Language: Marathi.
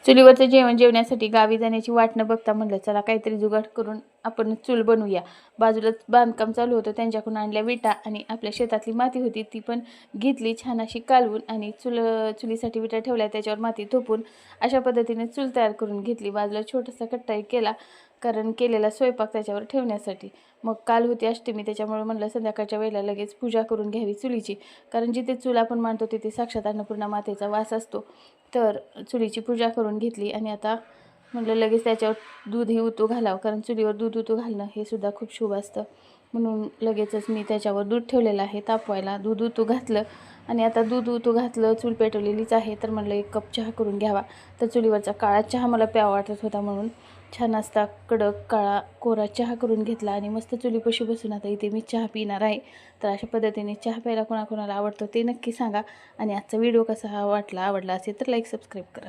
चुलीवरचं जेवण जेवण्यासाठी गावी जाण्याची वाट न बघता म्हणलं चला काहीतरी जुगाड करून आपण चूल बनवूया. बाजूलाच बांधकाम चालू होतं, त्यांच्याकडून आणल्या विटा आणि आपल्या शेतातली माती होती ती पण घेतली छान अशी कालवून आणि चुलीसाठी विटा ठेवल्या, त्याच्यावर माती थोपून अशा पद्धतीने चूल तयार करून घेतली. बाजूला छोटासा कट्टाही केला, कारण केलेला स्वयंपाक त्याच्यावर ठेवण्यासाठी. मग काल होती अष्टमी, त्याच्यामुळे म्हणलं संध्याकाळच्या वेळेला लगेच पूजा करून घ्यावी चुलीची, कारण जिथे चूल आपण मांडतो तिथे साक्षात अन्नपूर्णा मातेचा वास असतो. तर चुलीची पूजा करून घेतली आणि आता म्हटलं लगेच त्याच्यावर दूधही उतू घालावं, कारण चुलीवर दूध उतू घालणं हे सुद्धा खूप शुभ असतं. म्हणून लगेचच मी त्याच्यावर दूध ठेवलेलं आहे तापवायला. दूध उतू घातलं आणि आता दूध उतू घातलं, चूल पेटवलेलीच आहे, तर म्हणलं 1 कप चहा करून घ्यावा. तर चुलीवरचा काळा चहा मला प्यावा वाटत होता, म्हणून छान असता कडक काळा कोरा चहा करून घेतला आणि मस्त चुलीपाशी बसून आता इथे मी चहा पिणार आहे. तर अशा पद्धतीने चहा प्यायला कोणाकोणाला आवडतो ते नक्की सांगा आणि आजचा व्हिडिओ कसा आवडला असेल तर लाईक सबस्क्राईब करा.